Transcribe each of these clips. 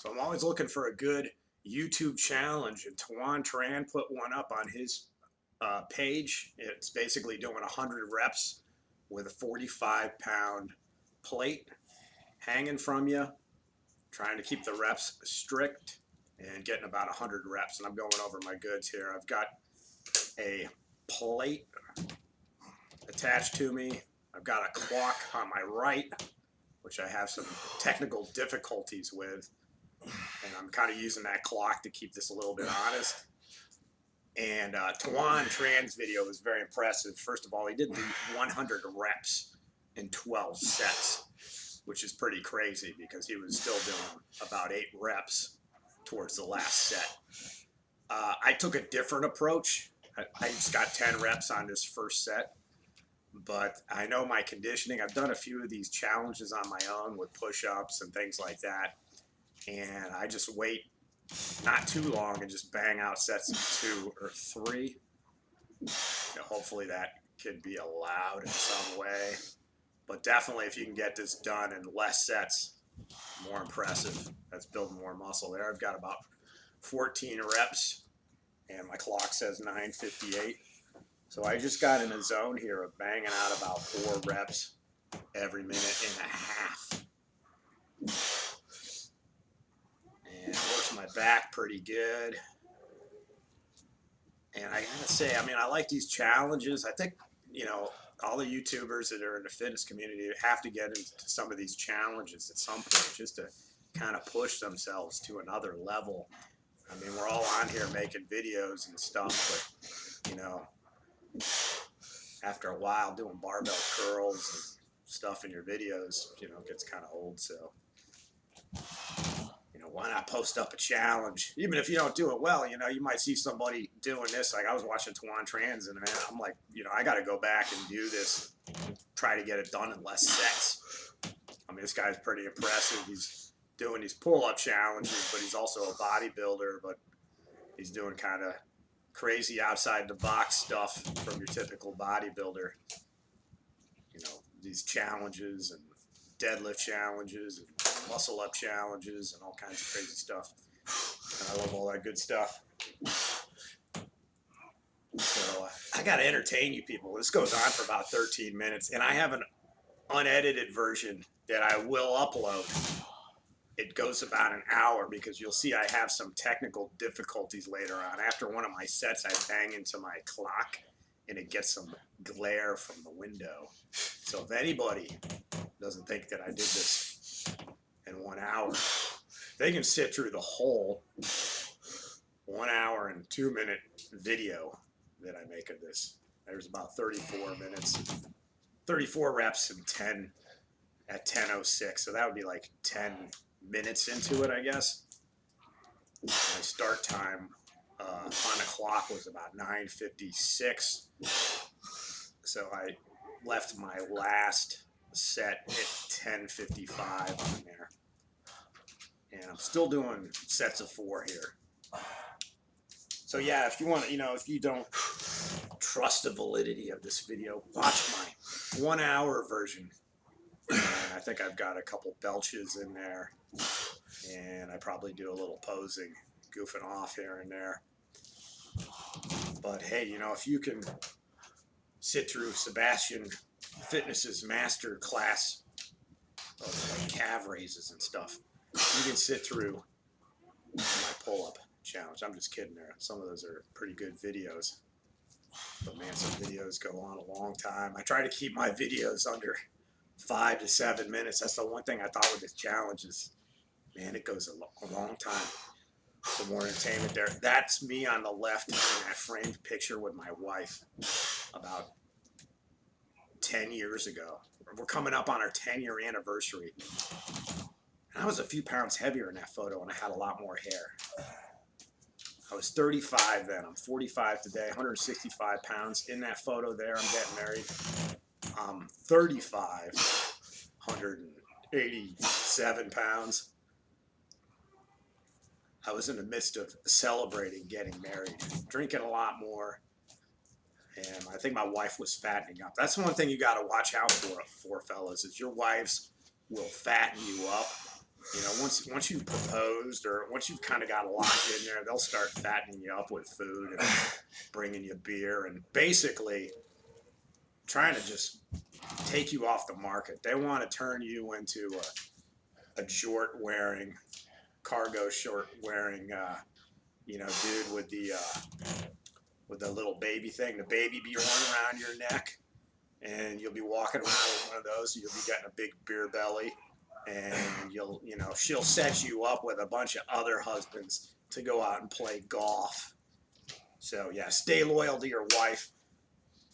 So I'm always looking for a good YouTube challenge, and Tuan Tran put one up on his page. It's basically doing 100 reps with a 45-pound plate hanging from you, trying to keep the reps strict and getting about 100 reps. And I'm going over my goods here. I've got a plate attached to me. I've got a clock on my right, which I have some technical difficulties with, and I'm kind of using that clock to keep this a little bit honest. And Tuan Tran's video was very impressive. First of all, he did the 100 reps in 12 sets, which is pretty crazy because he was still doing about 8 reps towards the last set. I took a different approach. I just got 10 reps on this first set, but I know my conditioning. I've done a few of these challenges on my own with push-ups and things like that, and I just wait not too long and just bang out sets of 2 or 3. Hopefully that could be allowed in some way, but definitely if you can get this done in less sets, more impressive. That's building more muscle there. I've got about 14 reps and my clock says 9:58. So I just got in a zone here of banging out about 4 reps every minute and a half. And it works my back pretty good. And I gotta say, I mean, I like these challenges. I think, all the YouTubers that are in the fitness community have to get into some of these challenges at some point just to kind of push themselves to another level. I mean, we're all on here making videos and stuff, but, after a while doing barbell curls and stuff in your videos, gets kind of old. So, why not post up a challenge? Even if you don't do it well, you might see somebody doing this. Like I was watching Tuan Tran's and man, I'm like, I got to go back and do this, try to get it done in less sets. I mean, this guy's pretty impressive. He's doing these pull-up challenges, but he's also a bodybuilder, but he's doing kind of crazy outside the box stuff from your typical bodybuilder. These challenges and deadlift challenges and muscle up challenges and all kinds of crazy stuff. And I love all that good stuff. So I got to entertain you people. This goes on for about 13 minutes, and I have an unedited version that I will upload. It goes about an hour because you'll see I have some technical difficulties later on. After one of my sets, I bang into my clock and it gets some glare from the window. So if anybody doesn't think that I did this in 1 hour, they can sit through the whole 1 hour and 2 minute video that I make of this. There's about 34 minutes, 34 reps and 10 at 10:06. So that would be like 10 minutes into it, I guess. My start time on the clock was about 9:56. So I left my last set at 10:55 on there. And I'm still doing sets of 4 here. So yeah, if you want, if you don't trust the validity of this video, watch my 1 hour version. And I think I've got a couple belches in there. And I probably do a little posing, goofing off here and there. But hey, if you can sit through Sebastian Fitness's master class of like calf raises and stuff, you can sit through my pull-up challenge. I'm just kidding there. Some of those are pretty good videos. But man, some videos go on a long time. I try to keep my videos under 5 to 7 minutes. That's the one thing I thought with this challenge is, man, it goes a long time. Some more entertainment there. That's me on the left in that framed picture with my wife about 10 years ago. We're coming up on our 10-year anniversary. And I was a few pounds heavier in that photo and I had a lot more hair. I was 35 then. I'm 45 today, 165 pounds. In that photo there, I'm getting married. I'm 35, 187 pounds. I was in the midst of celebrating getting married, drinking a lot more, and I think my wife was fattening up. That's one thing you got to watch out for, fellas, is your wives will fatten you up You know, once you've proposed or once you've kind of got locked in there, they'll start fattening you up with food and bringing you beer and basically trying to just take you off the market. They want to turn you into a jort wearing, cargo short wearing, you know, dude with the little baby thing, the baby be running around your neck, and you'll be walking around with one of those. You'll be getting a big beer belly, and you know, she'll set you up with a bunch of other husbands to go out and play golf. So yeah, stay loyal to your wife,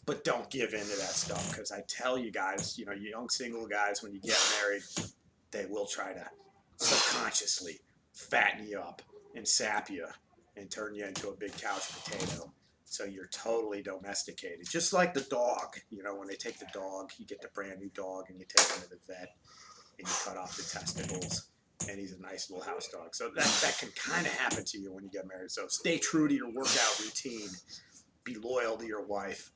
but don't give in to that stuff. Because I tell you guys, you know, you young single guys, when you get married, they will try to subconsciously fatten you up and sap you and turn you into a big couch potato. So you're totally domesticated. Just like the dog, you know, when they take the dog, you get the brand new dog and you take him to the vet and you cut off the testicles and he's a nice little house dog. So that can kind of happen to you when you get married. So stay true to your workout routine. Be loyal to your wife,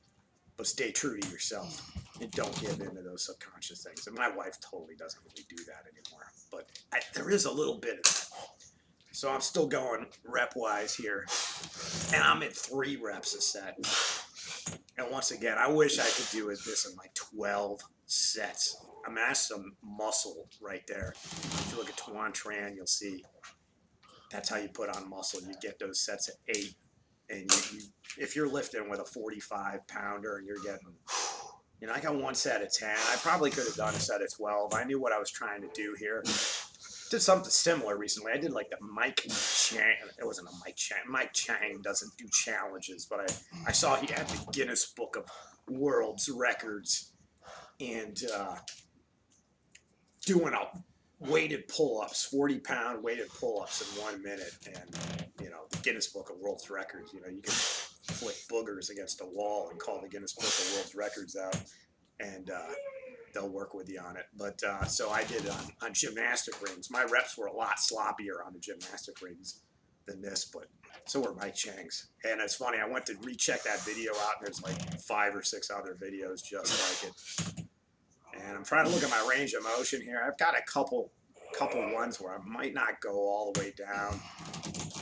but stay true to yourself and don't give in to those subconscious things. And my wife totally doesn't really do that anymore, but there is a little bit of that. So I'm still going rep-wise here, and I'm at 3 reps a set. And once again, I wish I could do this in like 12 sets. I mean, that's some muscle right there. If you look at Tuan Tran, you'll see that's how you put on muscle. You get those sets at 8, and if you're lifting with a 45-pounder and you're getting, you know, I got 1 set of 10. I probably could have done a set of 12. I knew what I was trying to do here. Did something similar recently. I did like the Mike Chang. It wasn't a Mike Chang. Mike Chang doesn't do challenges, but I saw he had the Guinness Book of World's Records and doing a weighted pull-ups, 40-pound weighted pull-ups in 1 minute. And, you know, the Guinness Book of World's Records, you know, you can flick boogers against a wall and call the Guinness Book of World's Records out. And they'll work with you on it. But so I did on gymnastic rings. My reps were a lot sloppier on the gymnastic rings than this, but so were Mike Chang's. And it's funny, I went to recheck that video out, and there's like 5 or 6 other videos just like it. And I'm trying to look at my range of motion here. I've got a couple ones where I might not go all the way down.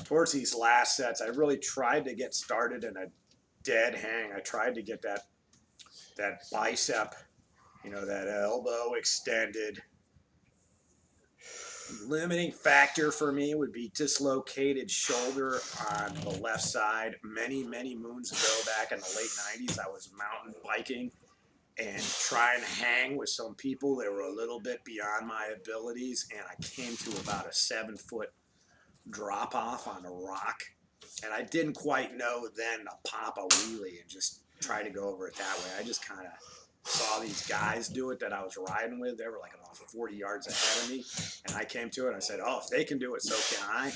Towards these last sets, I really tried to get started in a dead hang. I tried to get that bicep, you know, that elbow extended. Limiting factor for me would be dislocated shoulder on the left side. Many moons ago, back in the late 90s, I was mountain biking and trying to hang with some people that were a little bit beyond my abilities, and I came to about a 7-foot drop off on a rock, and I didn't quite know then to pop a wheelie and just try to go over it that way. I just kind of saw these guys do it that I was riding with. They were like about 40 yards ahead of me, and I came to it and I said, oh, if they can do it, so can I.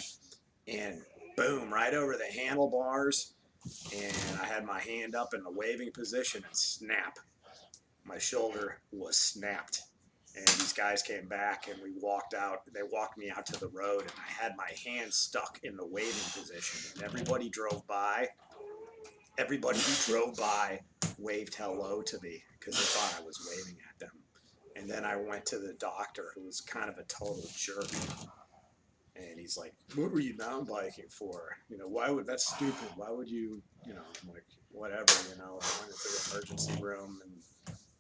And boom, right over the handlebars, and I had my hand up in the waving position and snap. My shoulder was snapped, and these guys came back and we walked out. They walked me out to the road, and I had my hand stuck in the waving position, and everybody drove by. Everybody who drove by waved hello to me because they thought I was waving at them. And then I went to the doctor, who was kind of a total jerk. And he's like, what were you mountain biking for? You know, why would, that's stupid. Why would you, you know, I'm like, whatever, you know. I went into the emergency room, and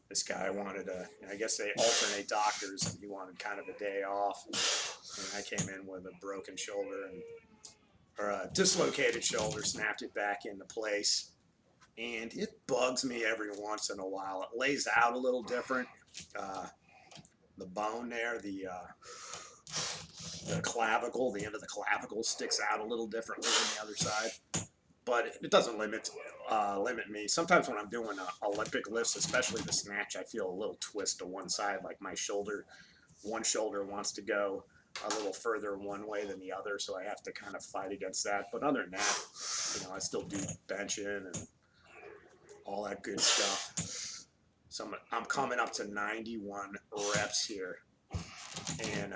this guy wanted to, I guess they alternate doctors, and he wanted kind of a day off. And I came in with a broken shoulder, or a dislocated shoulder, snapped it back into place. And it bugs me every once in a while. It lays out a little different. The bone there, the clavicle, the end of the clavicle sticks out a little differently than the other side. But it doesn't limit me. Sometimes when I'm doing Olympic lifts, especially the snatch, I feel a little twist to one side, like my shoulder, one shoulder wants to go a little further one way than the other, so I have to kind of fight against that. But other than that, you know, I still do benching and all that good stuff. So I'm coming up to 91 reps here. And,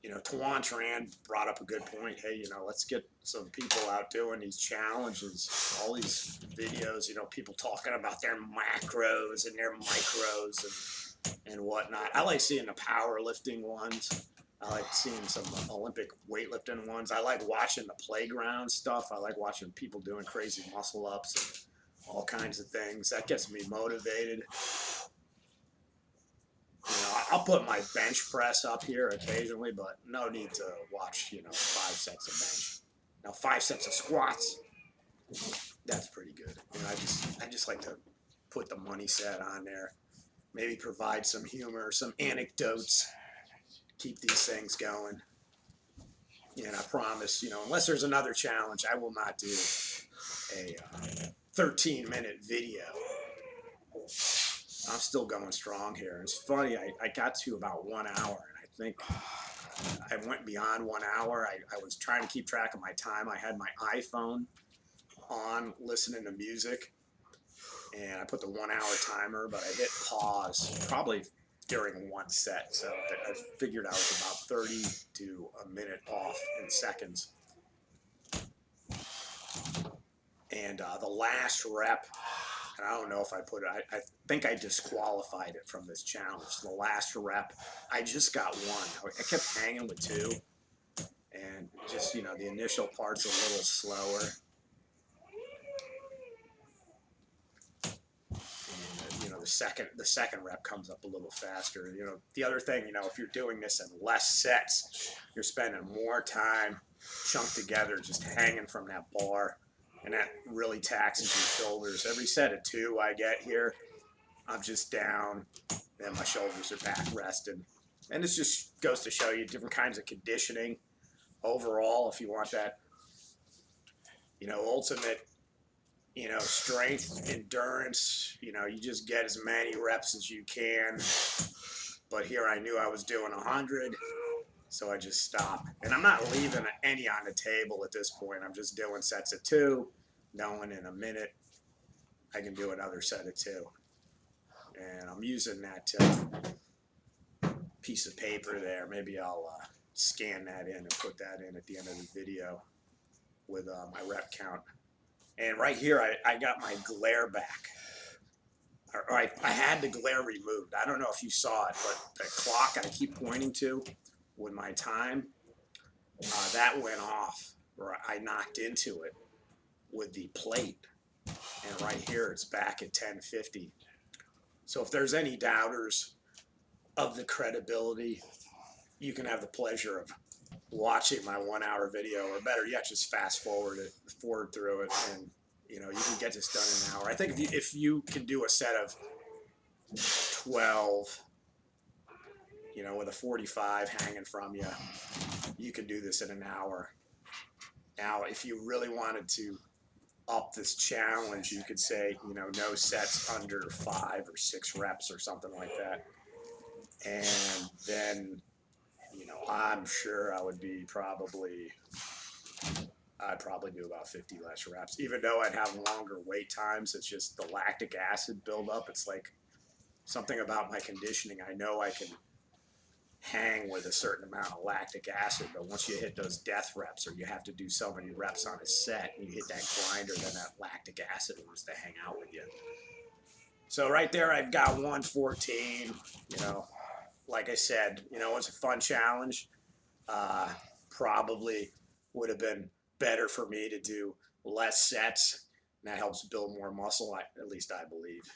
you know, Tuan Tran brought up a good point. Hey, you know, let's get some people out doing these challenges, all these videos, you know, people talking about their macros and their micros. And and whatnot. I like seeing the powerlifting ones. I like seeing some Olympic weightlifting ones. I like watching the playground stuff. I like watching people doing crazy muscle ups and all kinds of things. That gets me motivated. You know, I'll put my bench press up here occasionally, but no need to watch, 5 sets of bench. Now 5 sets of squats, that's pretty good. I just like to put the money set on there. Maybe provide some humor, some anecdotes, keep these things going. And I promise, unless there's another challenge, I will not do a 13-minute video. I'm still going strong here. It's funny, I got to about 1 hour, and I think I went beyond 1 hour. I was trying to keep track of my time. I had my iPhone on listening to music, and I put the 1 hour timer, but I hit pause probably during one set. So I figured I was about 30 to a minute off in seconds. And the last rep, and I don't know if I put it, I think I disqualified it from this challenge. The last rep, I just got 1. I kept hanging with 2. And just, the initial part's a little slower. And, the second rep comes up a little faster. The other thing, if you're doing this in less sets, you're spending more time chunked together, just hanging from that bar. And that really taxes your shoulders. Every set of 2 I get here, I'm just down, and my shoulders are back rested. And this just goes to show you different kinds of conditioning overall. If you want that, ultimate, strength, endurance, you just get as many reps as you can. But here I knew I was doing 100. So I just stop. And I'm not leaving any on the table at this point. I'm just doing sets of 2, knowing in a minute I can do another set of 2. And I'm using that piece of paper there. Maybe I'll scan that in and put that in at the end of the video with my rep count. And right here, I got my glare back. Or I had the glare removed. I don't know if you saw it, but the clock I keep pointing to with my time, that went off, or I knocked into it with the plate. And right here, it's back at 10:50. So if there's any doubters of the credibility, you can have the pleasure of watching my 1 hour video, or better yet, just fast forward through it, and you can get this done in an hour. I think if you can do a set of 12, with a 45 hanging from you, you can do this in an hour. Now, if you really wanted to up this challenge, you could say, no sets under 5 or 6 reps or something like that. And then, I'm sure I'd probably do about 50 less reps. Even though I'd have longer wait times, it's just the lactic acid buildup. It's like something about my conditioning. I know I can hang with a certain amount of lactic acid, but once you hit those death reps, or you have to do so many reps on a set, and you hit that grinder, then that lactic acid wants to hang out with you. So right there, I've got 114. Like I said, it's a fun challenge. Probably would have been better for me to do less sets, and that helps build more muscle, at least I believe.